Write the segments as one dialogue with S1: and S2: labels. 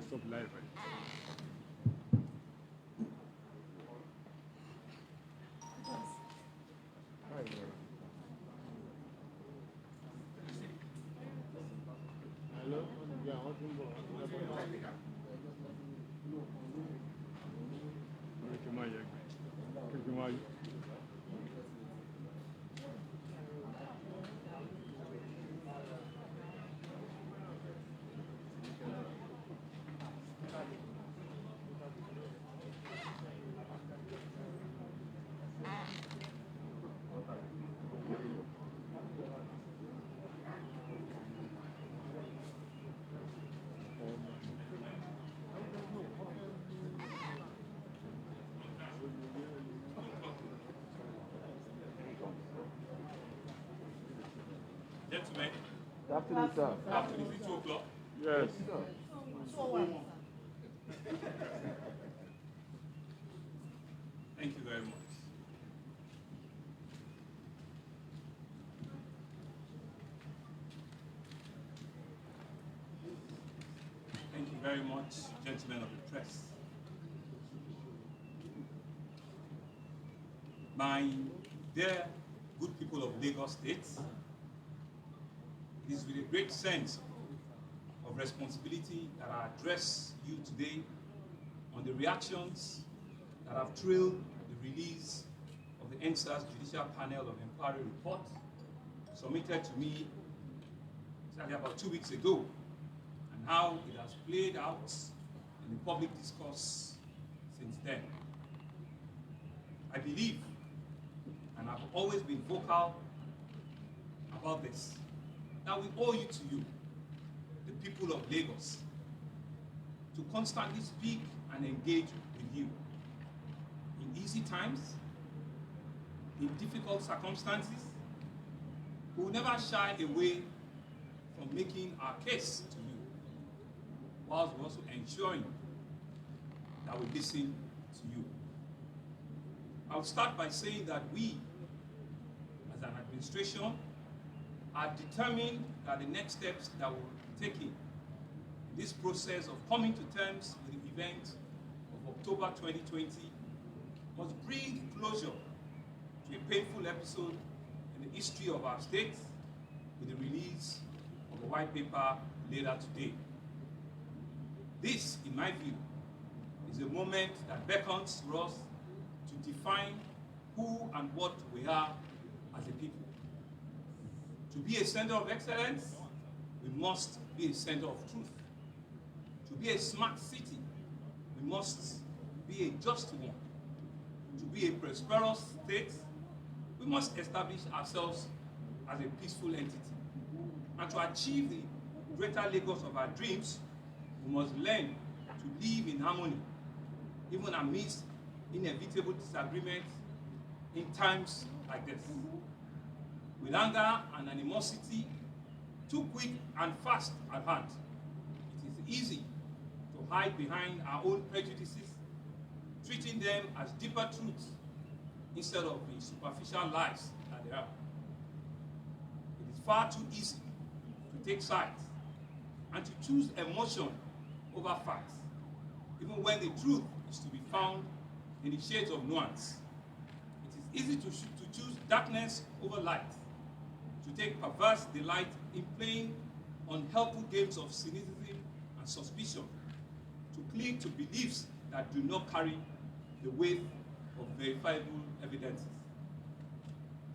S1: Stop live. Hello? Yeah, what's in
S2: Gentlemen,
S3: Good afternoon, sir.
S2: afternoon is 2 o'clock.
S1: Yes.
S2: Thank you very much. Thank you very much, gentlemen of the press. My dear good people of Lagos State, it is with a great sense of responsibility that I address you today on the reactions that have trailed the release of the NSAS Judicial Panel of Inquiry report submitted to me exactly about 2 weeks ago, and how it has played out in the public discourse since then. I believe, and I've always been vocal about this, that we owe it to you, the people of Lagos, to constantly speak and engage with you. In easy times, in difficult circumstances, we will never shy away from making our case to you, whilst we're also ensuring that we listen to you. I'll start by saying that we, as an administration, are determined that the next steps that we'll be taking in this process of coming to terms with the event of October 2020 must bring closure to a painful episode in the history of our state with the release of a white paper later today. This, in my view, is a moment that beckons for us to define who and what we are as a people. To be a center of excellence, we must be a center of truth. To be a smart city, we must be a just one. To be a prosperous state, we must establish ourselves as a peaceful entity. And to achieve the greater Lagos of our dreams, we must learn to live in harmony, even amidst inevitable disagreements in times like this. With anger and animosity too quick and fast at hand, it is easy to hide behind our own prejudices, treating them as deeper truths instead of the superficial lies that they are. It is far too easy to take sides and to choose emotion over facts, even when the truth is to be found in the shades of nuance. It is easy to choose darkness over light, to take perverse delight in playing unhelpful games of cynicism and suspicion, to cling to beliefs that do not carry the weight of verifiable evidences.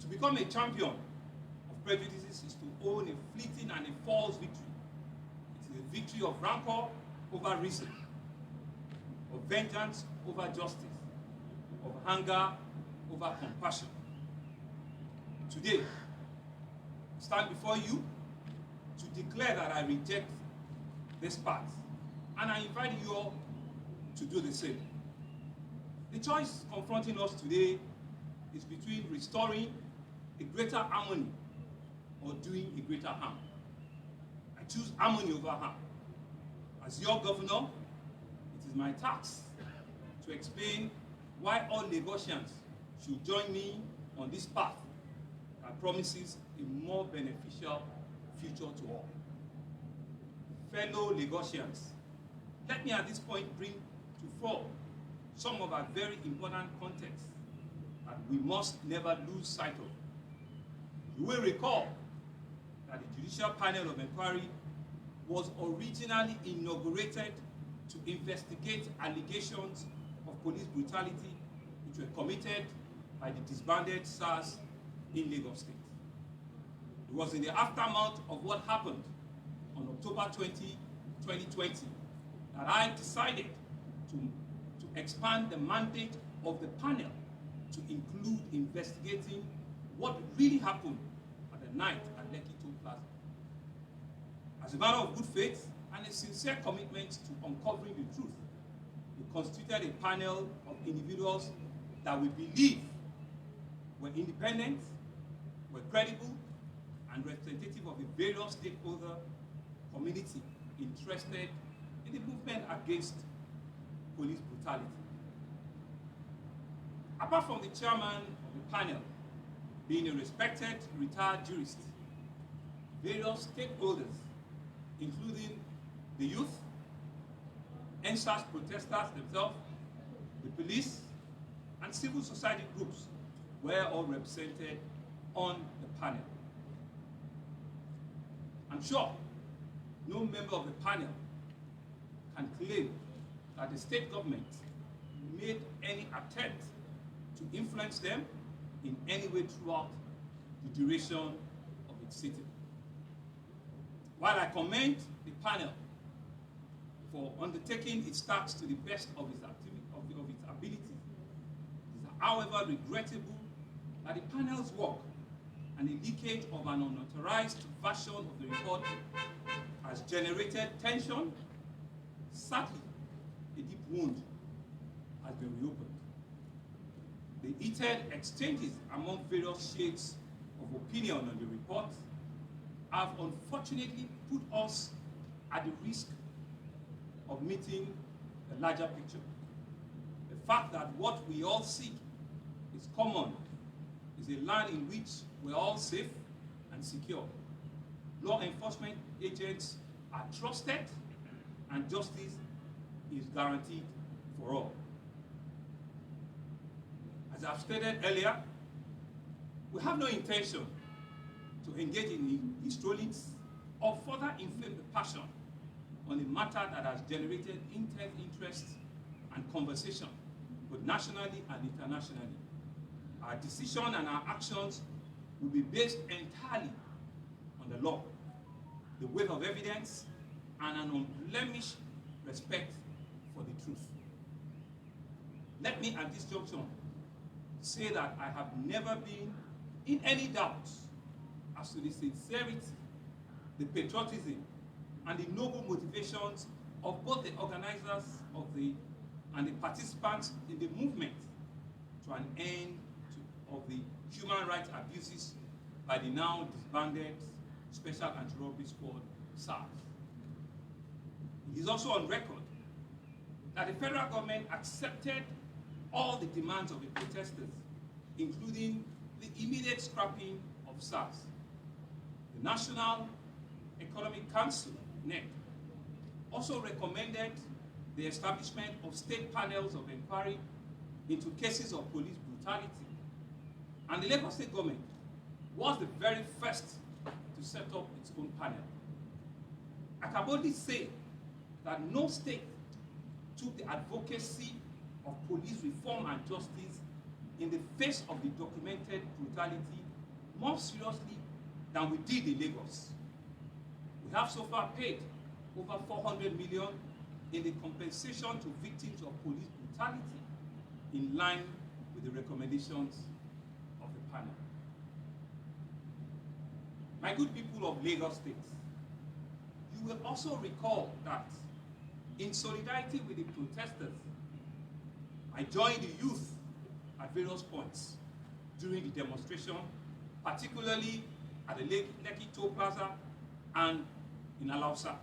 S2: To become a champion of prejudices is to own a fleeting and a false victory. It is a victory of rancor over reason, of vengeance over justice, of anger over compassion. Today, I stand before you to declare that I reject this path, and I invite you all to do the same. The choice confronting us today is between restoring a greater harmony or doing a greater harm. I choose harmony over harm. As your governor, it is my task to explain why all Lagosians should join me on this path that promises a more beneficial future to all. Fellow Lagosians, let me at this point bring to fore some of our very important contexts that we must never lose sight of. You will recall that the Judicial Panel of Inquiry was originally inaugurated to investigate allegations of police brutality which were committed by the disbanded SARS in Lagos State. It was in the aftermath of what happened on October 20, 2020, that I decided to expand the mandate of the panel to include investigating what really happened at the night at Lekki Plaza. As a matter of good faith and a sincere commitment to uncovering the truth, we constituted a panel of individuals that we believe were independent, were credible, and representative of the various stakeholder community interested in the movement against police brutality. Apart from the chairman of the panel being a respected retired jurist, various stakeholders, including the youth, NSAS protesters themselves, the police, and civil society groups were all represented on the panel. I'm sure no member of the panel can claim that the state government made any attempt to influence them in any way throughout the duration of its sitting. While I commend the panel for undertaking its tasks to the best of its abilities, it is however regrettable that the panel's work and the leakage of an unauthorized version of the report has generated tension. Sadly, a deep wound has been reopened. The heated exchanges among various shades of opinion on the report have unfortunately put us at the risk of meeting a larger picture. The fact that what we all seek is common is a land in which we're all safe and secure. Law enforcement agents are trusted and justice is guaranteed for all. As I've stated earlier, we have no intention to engage in his trollings or further inflame the passion on a matter that has generated intense interest and conversation, both nationally and internationally. Our decision and our actions will be based entirely on the law, the weight of evidence, and an unblemished respect for the truth. Let me at this junction say that I have never been in any doubt as to the sincerity, the patriotism, and the noble motivations of both the organizers and the participants in the movement to an end of the human rights abuses by the now disbanded Special Anti-Robbery Squad, SARS. It is also on record that the federal government accepted all the demands of the protesters, including the immediate scrapping of SARS. The National Economic Council, NEC, also recommended the establishment of state panels of inquiry into cases of police brutality. And the Lagos State government was the very first to set up its own panel. I can boldly say that no state took the advocacy of police reform and justice in the face of the documented brutality more seriously than we did in Lagos. We have so far paid over 400 million in the compensation to victims of police brutality, in line with the recommendations of the panel. My good people of Lagos State, you will also recall that in solidarity with the protesters, I joined the youth at various points during the demonstration, particularly at the Lekki Toll Plaza and in Alausa.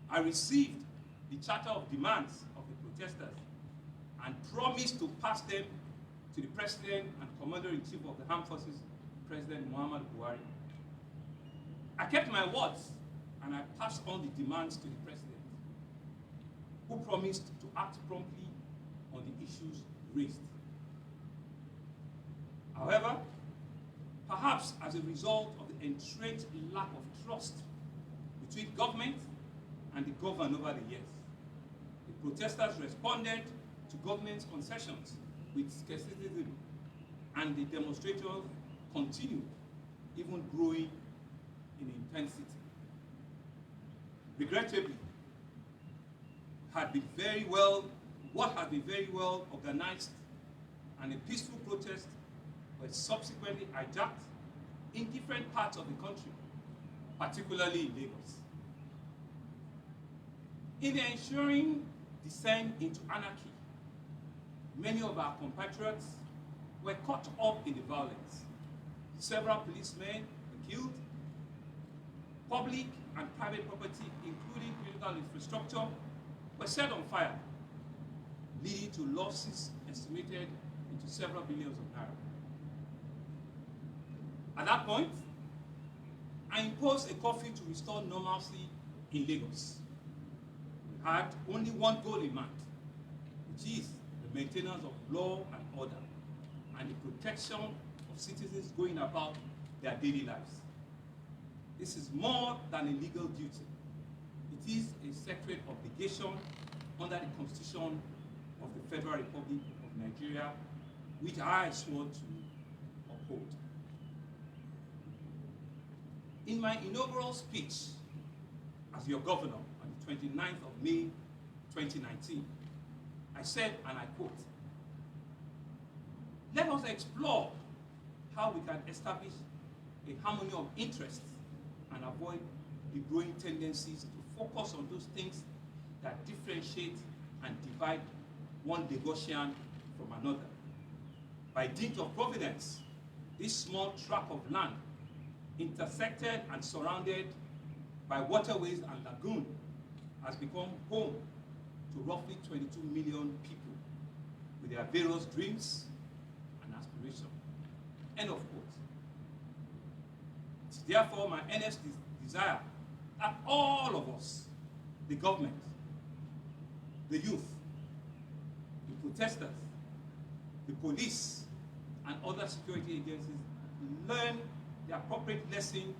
S2: I received the charter of demands of the protesters and promised to pass them to the President and Commander-in-Chief of the Armed Forces, President Muhammadu Buhari. I kept my words and I passed on the demands to the President, who promised to act promptly on the issues raised. However, perhaps as a result of the entrenched lack of trust between government and the governed over the years, the protesters responded to government's concessions with skepticism, and the demonstrators continued, even growing in intensity. Regrettably, what had been very well organized and a peaceful protest were subsequently hijacked in different parts of the country, particularly in Lagos. In the ensuing descent into anarchy, many of our compatriots were caught up in the violence. Several policemen were killed. Public and private property, including critical infrastructure, were set on fire, leading to losses estimated into several billions of naira. At that point, I imposed a curfew to restore normalcy in Lagos. We had only one goal in mind, which is the maintenance of law and order and the protection of citizens going about their daily lives. This is more than a legal duty. It is a sacred obligation under the Constitution of the Federal Republic of Nigeria, which I swore to uphold. In my inaugural speech as your governor on the 29th of May 2019, I said, and I quote, "Let us explore how we can establish a harmony of interests and avoid the growing tendencies to focus on those things that differentiate and divide one Lagosian from another. By dint of providence, this small tract of land, intersected and surrounded by waterways and lagoons, has become home to roughly 22 million people with their various dreams and aspirations." End of quote. It's therefore my earnest desire that all of us, the government, the youth, the protesters, the police, and other security agencies learn the appropriate lesson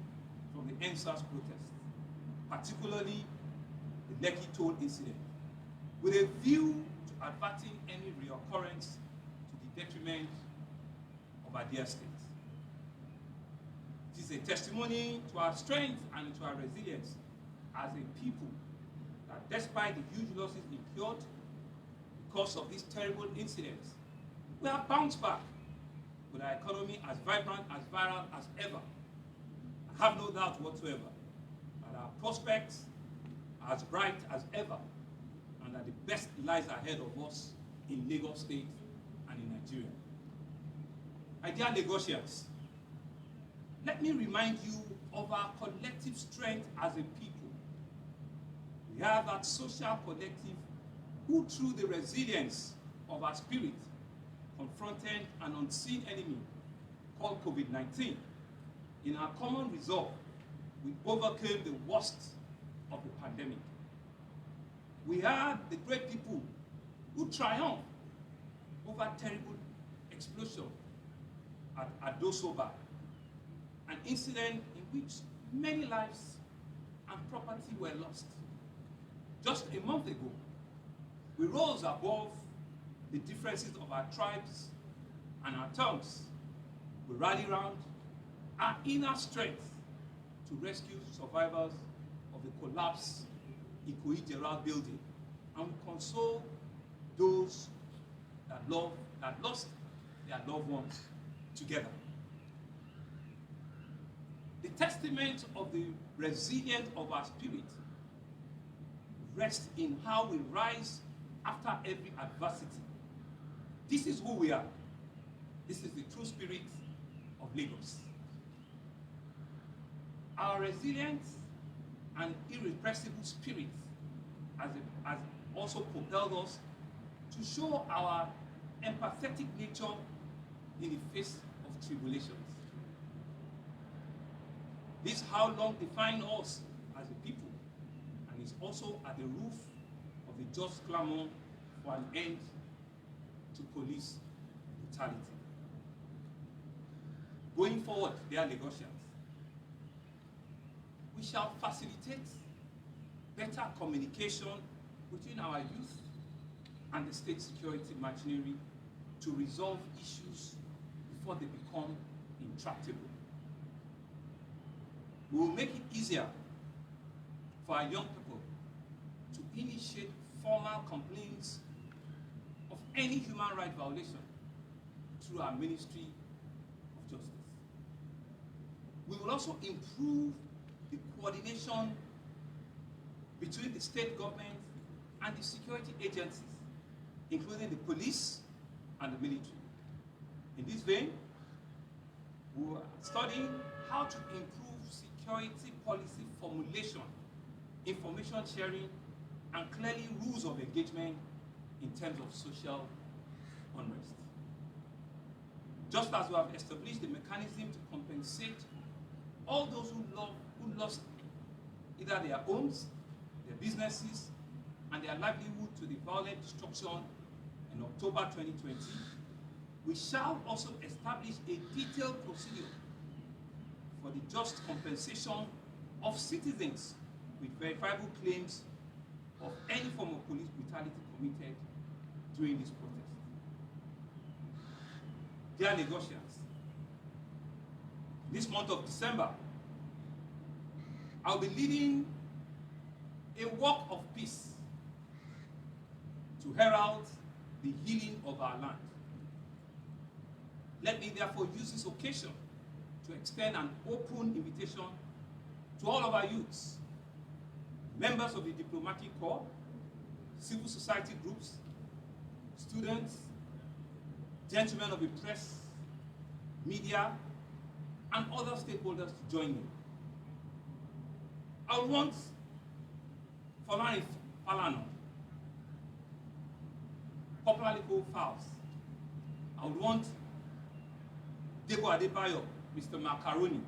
S2: from the NSAS protests, particularly the Lekki toll incident, with a view to averting any reoccurrence to the detriment of our dear state. It is a testimony to our strength and to our resilience as a people that despite the huge losses incurred because of these terrible incidents, we have bounced back with our economy as vibrant, as viral as ever. I have no doubt whatsoever that our prospects are as bright as ever and that the best lies ahead of us in Lagos State and in Nigeria. My dear Lagosians, let me remind you of our collective strength as a people. We have that social collective who, through the resilience of our spirit, confronted an unseen enemy called COVID-19. In our common resolve, we overcame the worst of the pandemic. We are the great people who triumph over terrible explosion at Dosoba, an incident in which many lives and property were lost. Just a month ago, we rose above the differences of our tribes and our tongues. We rally around our inner strength to rescue survivors of the collapsed Ikoyi Herald building, and we console those that lost their loved ones together. The testament of the resilience of our spirit rests in how we rise after every adversity. This is who we are. This is the true spirit of Lagos. Our resilience and irrepressible spirit has also propelled us to show our empathetic nature in the face of tribulations. This how long defines us as a people, and is also at the root of the just clamor for an end to police brutality. Going forward, dear Lagosians, we shall facilitate better communication between our youth and the state security machinery to resolve issues before they become intractable. We will make it easier for our young people to initiate formal complaints of any human rights violation through our Ministry of Justice. We will also improve the coordination between the state government and the security agencies, including the police and the military. In this vein, we are studying how to improve security policy formulation, information sharing, and clearly rules of engagement in terms of social unrest. Just as we have established a mechanism to compensate all those who lost either their homes, their businesses, and their livelihood to the violent destruction in October 2020, we shall also establish a detailed procedure for the just compensation of citizens with verifiable claims of any form of police brutality committed during this protest. Dear Lagosians, this month of December, I'll be leading a walk of peace to herald the healing of our land. Let me therefore use this occasion to extend an open invitation to all of our youths, members of the diplomatic corps, civil society groups, students, gentlemen of the press, media, and other stakeholders to join me. I want Falz, popularly called Falz. I would want Debo Adebayo, Mr Macaroni.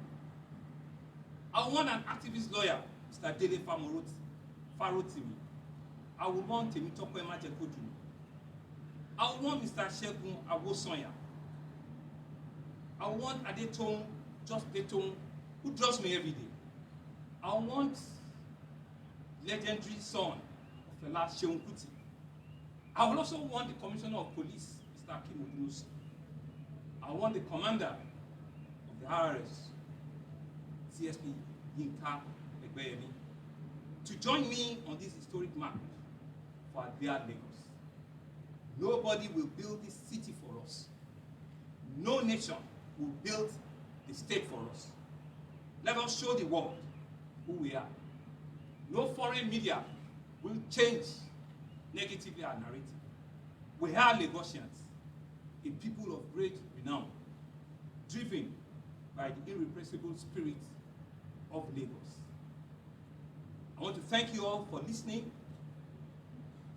S2: I would want an activist lawyer, Mr Dele Farotimi. I would want Temitope Majekodu. I would want Mr Segun Awosonya. I would want Adetong, just Detong, who draws me every day. I want legendary son of Falz, Seun Kuti. I will also want the Commissioner of Police, Mr. Akim. I want the Commander of the RRS, CSP Yinka Egbeyemi, to join me on this historic march for our dear Lagos. Nobody will build this city for us. No nation will build the state for us. Let us show the world who we are. No foreign media will change negatively our narrative. We are Lagosians, a people of great renown, driven by the irrepressible spirit of Lagos. I want to thank you all for listening.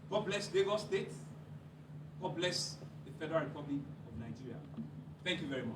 S2: God bless Lagos State. God bless the Federal Republic of Nigeria. Thank you very much.